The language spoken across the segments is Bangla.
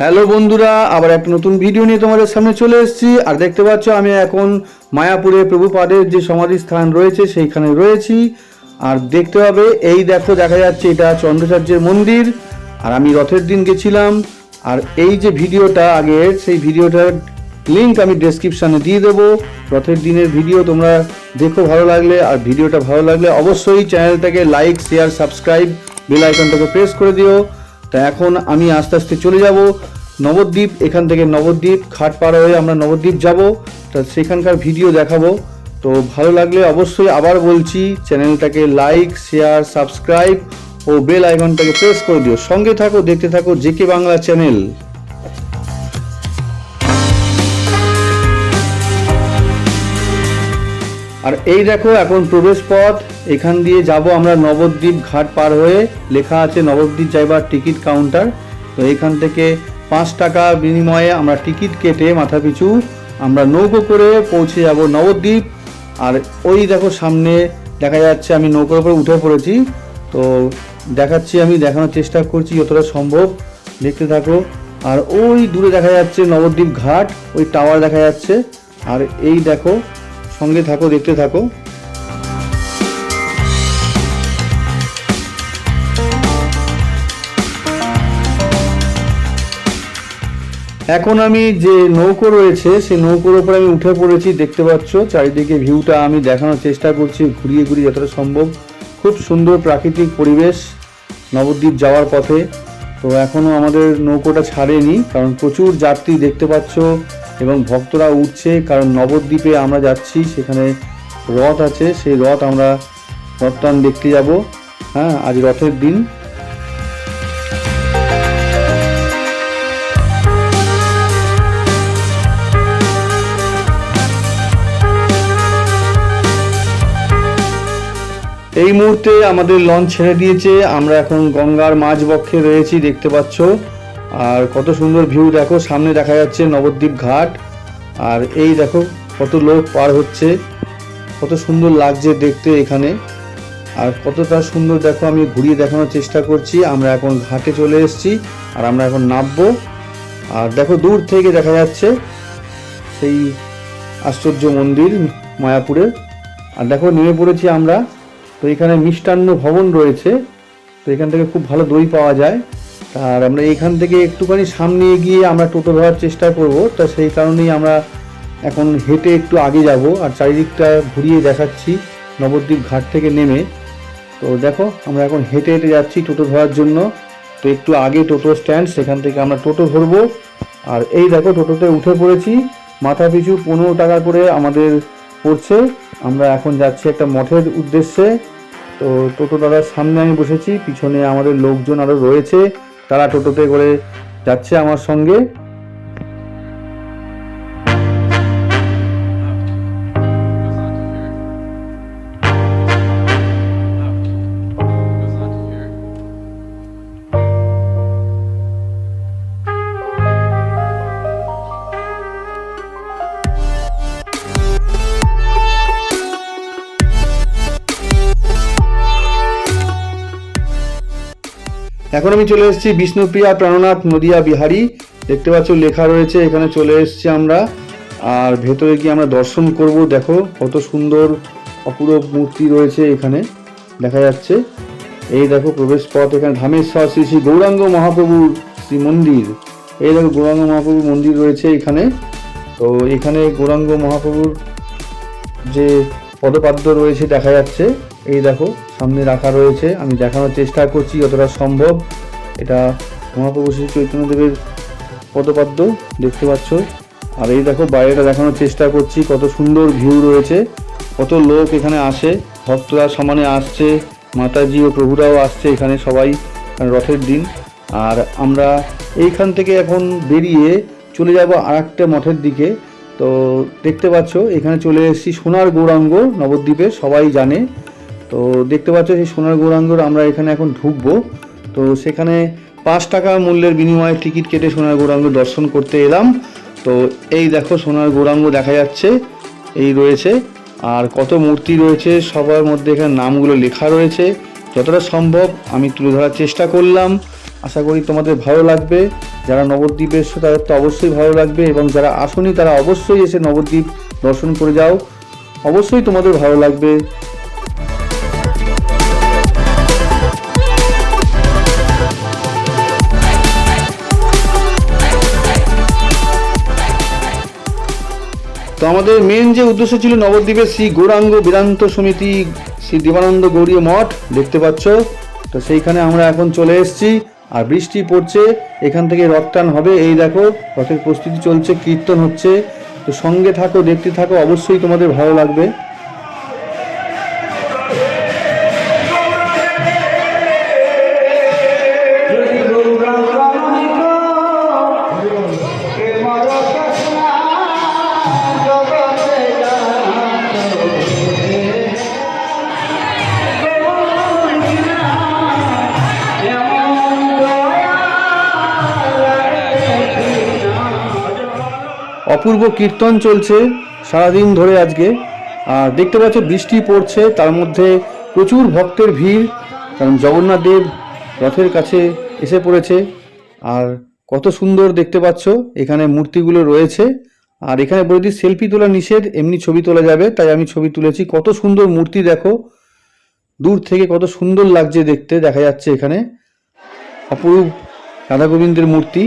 হ্যালো বন্ধুরা, আবার একটা নতুন ভিডিও নিয়ে তোমাদের সামনে চলে এসেছি। আর দেখতে পাচ্ছ আমি এখন মায়াপুরে প্রভুপাদের যে সমাধি স্থান রয়েছে সেইখানে রয়েছি। আর দেখতে পাবে এই দেখো দেখা যাচ্ছে এটা চন্দ্রাচার্যের মন্দির। আর আমি রথের দিন গেছিলাম। আর এই যে ভিডিওটা আগের, সেই ভিডিওটার লিঙ্ক আমি ডেসক্রিপশানে দিয়ে দেবো। রথের দিনের ভিডিও তোমরা দেখো ভালো লাগলে। আর ভিডিওটা ভালো লাগলে অবশ্যই চ্যানেলটাকে লাইক, শেয়ার, সাবস্ক্রাইব, বেল আইকনটাকে প্রেস করে দিও। তা এখন আমি আস্তে আস্তে চলে যাব নবদ্বীপ। এখান থেকে নবদ্বীপ ঘাট পার হয়ে আমরা নবদ্বীপ যাব। তা সেখানকার ভিডিও দেখাবো। তো ভালো লাগলে অবশ্যই আবার বলছি চ্যানেলটাকে লাইক, শেয়ার, সাবস্ক্রাইব ও বেল আইকনটাকে প্রেস করে দিও। সঙ্গে থাকো, দেখতে থাকো জেকে বাংলা চ্যানেল। আর এই দেখো এখন প্রবেশ পথ, এখান দিয়ে যাব আমরা নবদ্বীপ ঘাট পার হয়ে। লেখা আছে নবদ্বীপ যাইবার টিকিট কাউন্টার। তো এখান থেকে 5 টাকা বিনিময়ে আমরা টিকিট কেটে মাথা পিছু আমরা নৌকো করে পৌঁছে যাব নবদ্বীপ। আর ওই দেখো সামনে দেখা যাচ্ছে আমি নৌকোর উপরে উঠে পড়েছি। তো দেখাচ্ছি, আমি দেখানোর চেষ্টা করছি যতটা সম্ভব, দেখতে থাকো। আর ওই দূরে দেখা যাচ্ছে নবদ্বীপ ঘাট, ওই টাওয়ার দেখা যাচ্ছে। আর এই দেখো, সঙ্গে থাকো, দেখতে থাকো। এখন আমি যে নৌকো রয়েছে সেই নৌকোর উপরে আমি উঠে পড়েছি। দেখতে পাচ্ছ চারিদিকে ভিউটা আমি দেখানোর চেষ্টা করছি ঘুরিয়ে ঘুরিয়ে যতটা সম্ভব। খুব সুন্দর প্রাকৃতিক পরিবেশ নবদ্বীপ যাওয়ার পথে। তো এখনও আমাদের নৌকোটা ছাড়েনি, কারণ প্রচুর যাত্রী দেখতে পাচ্ছ এবং ভক্তরা উঠছে। কারণ নবদ্বীপে আমরা যাচ্ছি, সেখানে রথ আছে, সেই আমরা রথটান দেখতে যাব। হ্যাঁ, আজ রথের দিন। এই মুহূর্তে আমাদের লঞ্চ ছেড়ে দিয়েছে, আমরা এখন গঙ্গার মাঝবক্ষে রয়েছি, দেখতে পাচ্ছ। আর কত সুন্দর ভিউ দেখো, সামনে দেখা যাচ্ছে নবদ্বীপ ঘাট। আর এই দেখো কত লোক পার হচ্ছে, কত সুন্দর লাগছে দেখতে এখানে। আর কতটা সুন্দর দেখো, আমি ঘুরিয়ে দেখানোর চেষ্টা করছি। আমরা এখন ঘাটে চলে এসেছি আর আমরা এখন নামবো। আর দেখো দূর থেকে দেখা যাচ্ছে সেই আশ্চর্য মন্দির মায়াপুরের। আর দেখো নেমে পড়েছি আমরা। তো এখানে মিষ্টান্ন ভবন রয়েছে, তো এখান থেকে খুব ভালো দই পাওয়া যায়। আর আমরা এখান থেকে একটুখানি সামনে গিয়ে আমরা টোটো ধরার চেষ্টা করব। তা সেই কারণেই আমরা এখন হেঁটে একটু আগে যাব আর চারিদিকটা ঘুরিয়ে দেখাচ্ছি নবদ্বীপ ঘাট থেকে নেমে। তো দেখো আমরা এখন হেঁটে হেঁটে যাচ্ছি টোটো ধরার জন্য। তো একটু আগে টোটো স্ট্যান্ড, সেখান থেকে আমরা টোটো ধরবো। আর এই দেখো টোটোতে উঠে পড়েছি, মাথা পিছু 15 টাকা করে আমাদের পড়ছে। আমরা এখন যাচ্ছি একটা মঠের উদ্দেশ্যে। তো টোটো দাদার সামনে আমি বসেছি, পিছনে আমাদের লোকজন আরও রয়েছে, তারা টোটোতে করে যাচ্ছে আমার সঙ্গে। এখন আমি চলে এসেছি বিষ্ণুপ্রিয়া প্রাণনাথ নদিয়া বিহারী। দেখতে পাচ্ছ লেখা রয়েছে, এখানে চলে এসেছি আমরা। আর ভেতরে গিয়ে আমরা দর্শন করব। দেখো কত সুন্দর অপূরব মূর্তি রয়েছে এখানে দেখা যাচ্ছে। এই দেখো প্রবেশ পথ, এখানে ধামেশ্বর শ্রী শ্রী গৌরাঙ্গ মহাপ্রভুর শ্রী মন্দির। এই দেখো গৌরাঙ্গ মহাপ্রভুর মন্দির রয়েছে এখানে। তো এখানে গৌরাঙ্গ মহাপ্রভুর যে পদপাদ্য রয়েছে দেখা যাচ্ছে, এই দেখো সামনে রাখা রয়েছে। আমি দেখানোর চেষ্টা করছি যতটা সম্ভব। এটা মহাপ্রভু শ্রী চৈতন্যদেবের পদপাদ্য, দেখতে পাচ্ছ। আর এই দেখো বাইরেটা দেখানোর চেষ্টা করছি, কত সুন্দর ভিউ রয়েছে, কত লোক এখানে আসে, ভক্তরা সমানে আসছে, মাতাজি ও প্রভুরাও আসছে এখানে সবাই, রথের দিন। আর আমরা এইখান থেকে এখন বেরিয়ে চলে যাব আর একটা মঠের দিকে। তো দেখতে পাচ্ছ এখানে চলে এসেছি সোনার গৌরাঙ্গ, নবদ্বীপে সবাই জানে। তো দেখতে পাচ্ছ সেই সোনার গৌরাঙ্গর আমরা এখানে এখন ঢুকবো। তো সেখানে 5 টাকা মূল্যের বিনিময়ে টিকিট কেটে সোনার গৌরাঙ্গ দর্শন করতে এলাম। তো এই দেখো সোনার গৌরাঙ্গ দেখা যাচ্ছে, এই রয়েছে। আর কত মূর্তি রয়েছে, সবার মধ্যে এখানে নামগুলো লেখা রয়েছে। যতটা সম্ভব আমি তুলে ধরার চেষ্টা করলাম। আশা করি তোমাদের ভালো লাগবে। যারা নবদ্বীপে এসছো তাদের তো অবশ্যই ভালো লাগবে, এবং যারা আসনি তারা অবশ্যই এসে নবদ্বীপ দর্শন করে যাও, অবশ্যই তোমাদের ভালো লাগবে। তো আমাদের মেন যে উদ্দেশ্য ছিল নবদ্বীপের শ্রী গৌরাঙ্গ বেদান্ত সমিতি শ্রী দেবানন্দ গৌড়ীয় মঠ দেখতে পাচ্ছ, তো সেইখানে আমরা এখন চলে এসেছি। আর বৃষ্টি পড়ছে, এখান থেকে রথ টান হবে। এই দেখো রথের প্রস্তুতি চলছে, কীর্তন হচ্ছে। তো সঙ্গে থাকো, দেখতে থাকো, অবশ্যই তোমাদের ভালো লাগবে। অপূর্ব কীর্তন চলছে সারাদিন ধরে আজকে। আর দেখতে পাচ্ছ বৃষ্টি পড়ছে, তার মধ্যে প্রচুর ভক্তের ভিড়, কারণ জগন্নাথ দেব রথের কাছে এসে পড়েছে। আর কত সুন্দর দেখতে পাচ্ছ এখানে মূর্তিগুলো রয়েছে। আর এখানে বলে দিই সেলফি তোলা নিষেধ, এমনি ছবি তোলা যাবে, তাই আমি ছবি তুলেছি। কত সুন্দর মূর্তি দেখো, দূর থেকে কত সুন্দর লাগছে দেখতে। দেখা যাচ্ছে এখানে অপরূপ রাধা গোবিন্দের মূর্তি।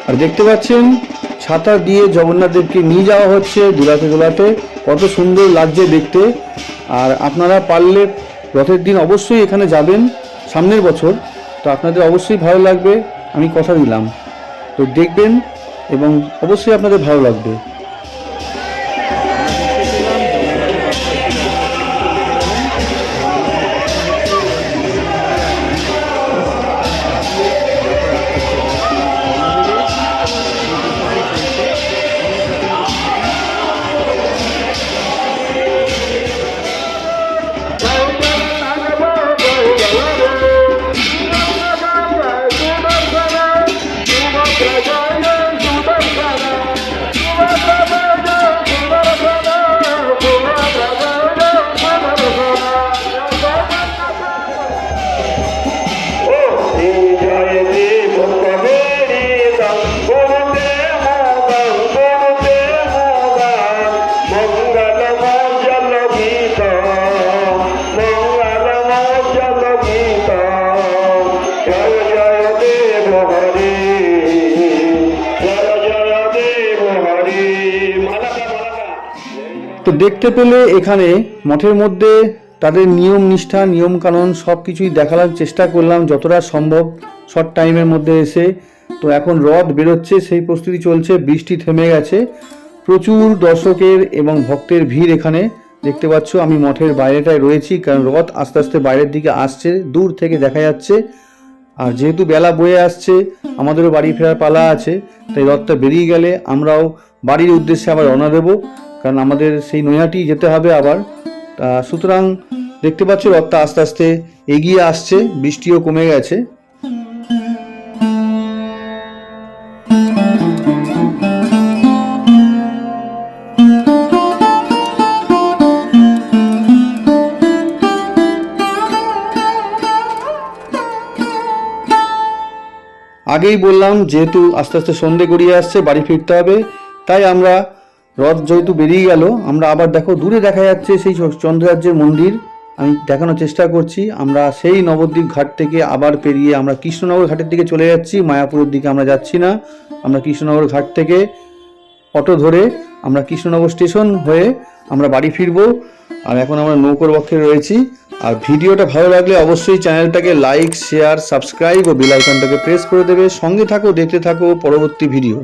আর দেখতে পাচ্ছেন ছাতা দিয়ে জগন্নাথ দেবকে নিয়ে যাওয়া হচ্ছে দোলাতে দোলাতে, কত সুন্দর লাগছে দেখতে। আর আপনারা পারলে রথের দিন অবশ্যই এখানে যাবেন সামনের বছর, তো আপনাদের অবশ্যই ভালো লাগবে, আমি কথা দিলাম। তো দেখবেন এবং অবশ্যই আপনাদের ভালো লাগবে। তো দেখতে পেলে এখানে মঠের মধ্যে তাদের নিয়ম নিষ্ঠা নিয়ম কানুন সব কিছুই দেখানোর চেষ্টা করলাম যতটা সম্ভব শর্ট টাইমের মধ্যে এসে। তো এখন রথ বেরোচ্ছে, সেই প্রস্তুতি চলছে। বৃষ্টি থেমে গেছে, প্রচুর দর্শকের এবং ভক্তের ভিড় এখানে দেখতে পাচ্ছ। আমি মঠের বাইরেটায় রয়েছি, কারণ রথ আস্তে আস্তে বাইরের দিকে আসছে, দূর থেকে দেখা যাচ্ছে। আর যেহেতু বেলা বয়ে আসছে, আমাদেরও বাড়ি ফেরার পালা আছে, তাই রথটা বেরিয়ে গেলে আমরাও বাড়ির উদ্দেশ্যে আবার রওনা দেবো, কারণ আমাদের সেই নৈহাটি যেতে হবে আবার। সুতরাং দেখতে পাচ্ছ রথটা আস্তে আস্তে এগিয়ে আসছে, বৃষ্টিও কমে গেছে। আগেই বললাম যেহেতু আস্তে আস্তে সন্ধে গড়িয়ে আসছে, বাড়ি ফিরতে হবে, তাই আমরা রথ যেহেতু বেরিয়ে গেল, আমরা আবার দেখো দূরে দেখা যাচ্ছে সেই চন্দ্ররাজ্যের মন্দির, আমি দেখানোর চেষ্টা করছি। আমরা সেই নবদ্বীপ ঘাট থেকে আবার পেরিয়ে আমরা কৃষ্ণনগর ঘাটের দিকে চলে যাচ্ছি, মায়াপুরের দিকে আমরা যাচ্ছি না। আমরা কৃষ্ণনগর ঘাট থেকে অটো ধরে আমরা কৃষ্ণনগর স্টেশন হয়ে আমরা বাড়ি ফিরবো। আর এখন আমরা নৌকোর পক্ষে রয়েছি। আর ভিডিওটা ভালো লাগলে অবশ্যই চ্যানেলটাকে লাইক, শেয়ার, সাবস্ক্রাইব ও বেল আইকনটাকে প্রেস করে দেবে। সঙ্গে থাকো, দেখতে থাকো পরবর্তী ভিডিও।